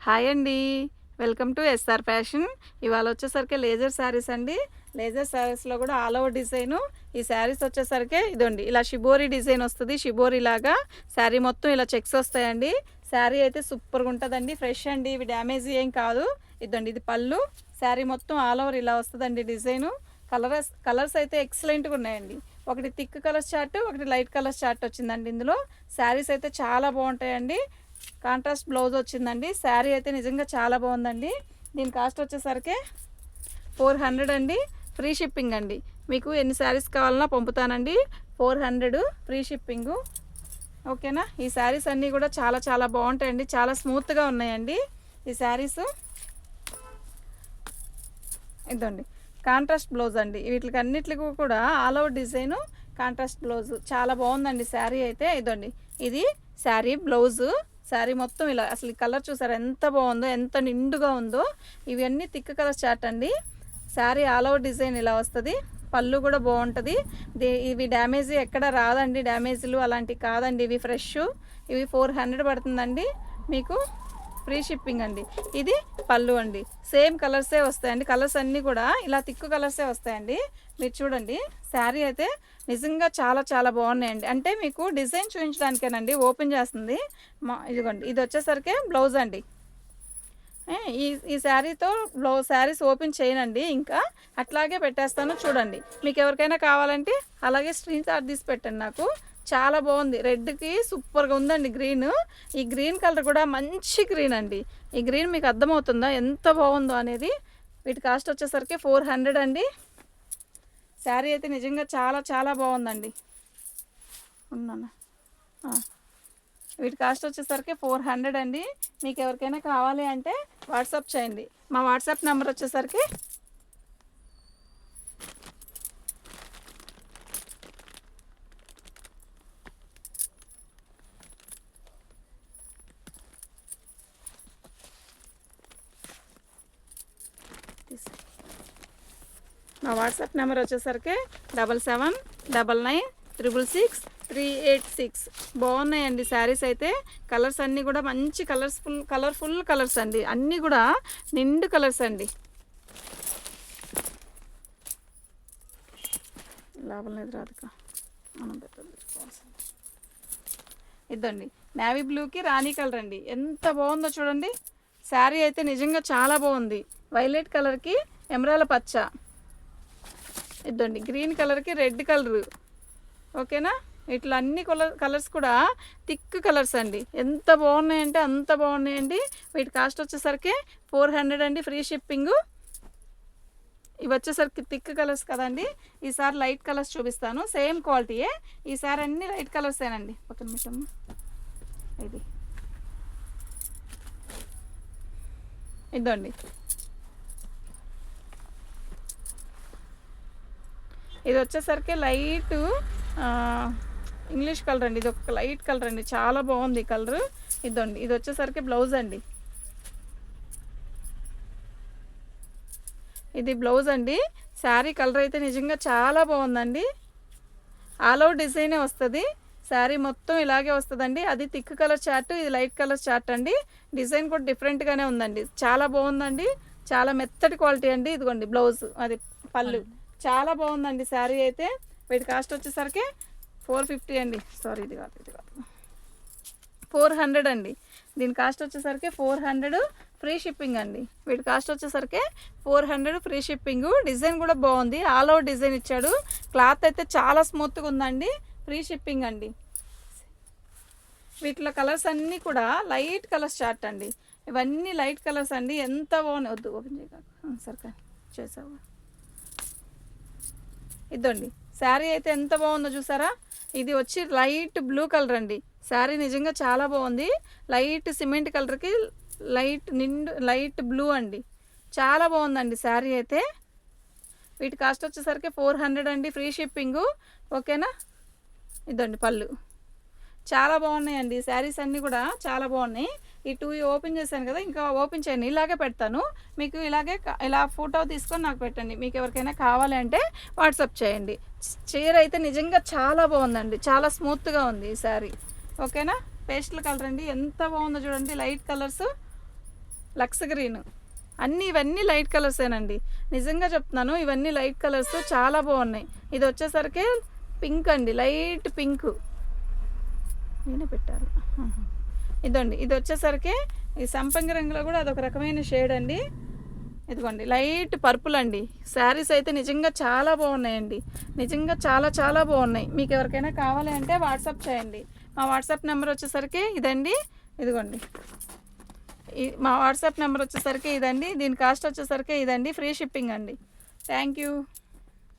Hi అండి. Welcome to SR fashion. ఇవాళ వచ్చేసరికి లేజర్ శారీస్ అండి. లేజర్ శారీస్లో కూడా ఆల్ ఓవర్ డిజైను. ఈ శారీస్ వచ్చేసరికి ఇదండి ఇలా షిబోరి డిజైన్ వస్తుంది. షిబోరి లాగా శారీ మొత్తం ఇలా చెక్స్ వస్తాయండి. శారీ అయితే సూపర్గా ఉంటుందండి. ఫ్రెష్ అండి, ఇవి డ్యామేజ్ ఏం కాదు. ఇదండి ఇది పళ్ళు. శారీ మొత్తం ఆల్ ఓవర్ ఇలా వస్తుందండి డిజైను. కలర్స్ అయితే ఎక్సలెంట్గా ఉన్నాయండి. ఒకటి థిక్ కలర్ చార్ట్, ఒకటి లైట్ కలర్ చార్ట్ వచ్చిందండి. ఇందులో శారీస్ అయితే చాలా బాగుంటాయండి. కాంట్రాస్ట్ బ్లౌజ్ వచ్చిందండి. శారీ అయితే నిజంగా చాలా బాగుందండి. దీని కాస్ట్ వచ్చేసరికి 400 అండి. ఫ్రీ షిప్పింగ్ అండి. మీకు ఎన్ని శారీస్ కావాలన్నా పంపుతానండి. 400 ఫ్రీ షిప్పింగు. ఓకేనా. ఈ శారీస్ అన్నీ కూడా చాలా చాలా బాగుంటాయండి. చాలా స్మూత్గా ఉన్నాయండి ఈ శారీస్. ఇదండి కాంట్రాస్ట్ బ్లౌజ్ అండి. వీటికి అన్నిటికి కూడా all over design contrast blouse చాలా బాగుందండి శారీ అయితే. ఇదండి ఇది శారీ బ్లౌజు. శారీ మొత్తం ఇలా అసలు ఈ కలర్ చూసారా ఎంత బాగుందో, ఎంత నిండుగా ఉందో. ఇవన్నీ థిక్ కలర్ చార్ట్ అండి. శారీ ఆల్ ఓవర్ డిజైన్ ఇలా వస్తుంది. పళ్ళు కూడా బాగుంటుంది. ఇవి డ్యామేజ్ ఎక్కడ రాదండి. డ్యామేజ్లు అలాంటివి కాదండి. ఇవి ఫ్రెష్. ఇవి 400 పడుతుందండి మీకు. ఫ్రీ షిప్పింగ్ అండి. ఇది పళ్ళు అండి. సేమ్ కలర్సే వస్తాయండి. కలర్స్ అన్నీ కూడా ఇలా థిక్ కలర్సే వస్తాయండి. మీరు చూడండి శారీ అయితే నిజంగా చాలా చాలా బాగున్నాయండి. అంటే మీకు డిజైన్ చూపించడానికేనండి ఓపెన్ చేస్తుంది. ఇదిగోండి ఇది వచ్చేసరికి బ్లౌజ్ అండి. ఈ శారీతో శారీస్ ఓపెన్ చేయనండి, ఇంకా అట్లాగే పెట్టేస్తాను. చూడండి మీకు ఎవరికైనా కావాలంటే అలాగే స్క్రీన్ షాట్ తీసి పెట్టండి. నాకు చాలా బాగుంది. రెడ్కి సూపర్గా ఉందండి గ్రీన్. ఈ గ్రీన్ కలర్ కూడా మంచి గ్రీన్ అండి. ఈ గ్రీన్ మీకు అర్థమవుతుందా ఎంత బాగుందో అనేది. వీటి కాస్ట్ వచ్చేసరికి 400 అండి. శారీ అయితే నిజంగా చాలా చాలా బాగుందండి. ఉన్నాను. వీటి కాస్ట్ వచ్చేసరికి 400 అండి. మీకు ఎవరికైనా కావాలి అంటే వాట్సాప్ చేయండి. మా వాట్సాప్ నెంబర్ వచ్చేసరికి మా వాట్సాప్ నెంబర్ వచ్చేసరికి 7799666386. బాగున్నాయండి శారీస్ అయితే. కలర్స్ అన్నీ కూడా మంచి కలర్ఫుల్ కలర్స్ అండి. అన్నీ కూడా నిండు కలర్స్ అండి. లాభం లేదు రాదుక మనం ఇద్దండి నేవీ బ్లూకి రాణి కలర్ అండి. ఎంత బాగుందో చూడండి. శారీ అయితే నిజంగా చాలా బాగుంది. వైలెట్ కలర్కి ఎమరాల పచ్చ. ఇద్దండి గ్రీన్ కలర్కి రెడ్ కలరు. ఓకేనా. ఇట్లా అన్ని కలర్స్ కూడా థిక్ కలర్స్ అండి. ఎంత బాగున్నాయంటే అంత బాగున్నాయండి. వీటి కాస్ట్ వచ్చేసరికి 400 అండి. Free shipping. ఇవి వచ్చేసరికి థిక్ కలర్స్ కదండి. ఈసారి లైట్ కలర్స్ చూపిస్తాను. సేమ్ క్వాలిటీయే. ఈసారి అన్ని లైట్ కలర్సేనండి. ఒక నిమిషం. ఇదండి ఇది వచ్చేసరికి లైట్ ఇంగ్లీష్ కలర్ అండి. ఇది ఒక లైట్ కలర్ అండి. చాలా బాగుంది కలర్. ఇదండి ఇది వచ్చేసరికి బ్లౌజ్ అండి. ఇది బ్లౌజ్ అండి. శారీ కలర్ అయితే నిజంగా చాలా బాగుందండి. ఆల్ ఓవర్ డిజైనే వస్తుంది. శారీ మొత్తం ఇలాగే వస్తుందండి. అది థిక్ కలర్ చార్ట్, ఇది లైట్ కలర్ చార్ట్ అండి. డిజైన్ కూడా డిఫరెంట్గానే ఉందండి. చాలా బాగుందండి. చాలా మెత్తటి క్వాలిటీ అండి. ఇదిగోండి బ్లౌజ్, అది పళ్ళు. చాలా బాగుందండి శారీ అయితే. వీటి కాస్ట్ వచ్చేసరికి 450 అండి. సారీ ఇది కాదు 400 అండి. దీని కాస్ట్ వచ్చేసరికి 400 ఫ్రీ షిప్పింగ్ అండి. వీటి కాస్ట్ వచ్చేసరికి 400 ఫ్రీ షిప్పింగ్. డిజైన్ కూడా బాగుంది. ఆల్ ఓవర్ డిజైన్ ఇచ్చాడు. క్లాత్ అయితే చాలా స్మూత్గా ఉందండి. ఫ్రీ షిప్పింగ్ అండి. వీటిలో కలర్స్ అన్నీ కూడా లైట్ కలర్స్ చార్ట్ అండి. ఇవన్నీ లైట్ కలర్స్ అండి. ఎంత బాగున్నాయి. వద్దు ఓపెన్ చేయక సరిగ్గా చేసావు. ఇదండి శారీ అయితే ఎంత బాగుందో చూసారా. ఇది వచ్చి లైట్ బ్లూ కలర్ అండి. శారీ నిజంగా చాలా బాగుంది. లైట్ సిమెంట్ కలర్కి లైట్ బ్లూ అండి. చాలా బాగుందండి శారీ అయితే. వీటి కాస్ట్ వచ్చేసరికి 400 అండి. Free shipping. ఓకేనా. ఇదండి పళ్ళు. చాలా బాగున్నాయండి. శారీస్ అన్నీ కూడా చాలా బాగున్నాయి. ఈ 2 ఓపెన్ చేశాను కదా, ఇంకా ఓపెన్ చేయండి. ఇలాగే పెడతాను మీకు. ఇలా ఫోటో తీసుకొని నాకు పెట్టండి. మీకు ఎవరికైనా కావాలి అంటే వాట్సాప్ చేయండి. చీర అయితే నిజంగా చాలా బాగుందండి. చాలా స్మూత్గా ఉంది ఈ శారీ. ఓకేనా. పేస్టల్ కలర్ అండి. ఎంత బాగుందో చూడండి. Light colours. లక్స్ గ్రీన్, ఇవన్నీ లైట్ కలర్సేనండి. నిజంగా చెప్తున్నాను, ఇవన్నీ లైట్ కలర్స్ చాలా బాగున్నాయి. ఇది వచ్చేసరికి పింక్ అండి, లైట్ పింక్. నేనే పెట్టాలి. ఇదండి, ఇది వచ్చేసరికి ఈ సంపంగి రంగులో కూడా అదొక రకమైన షేడ్ అండి. ఇదిగోండి లైట్ పర్పుల్ అండి. శారీస్ అయితే నిజంగా చాలా బాగున్నాయండి, నిజంగా చాలా చాలా బాగున్నాయి. మీకు ఎవరికైనా కావాలి అంటే వాట్సాప్ చేయండి. మా వాట్సాప్ నెంబర్ వచ్చేసరికి ఇదండి. ఇదిగోండి మా వాట్సాప్ నెంబర్ వచ్చేసరికి ఇదండి. దీని కాస్ట్ వచ్చేసరికి ఇదండి. ఫ్రీ షిప్పింగ్ అండి. Thank you.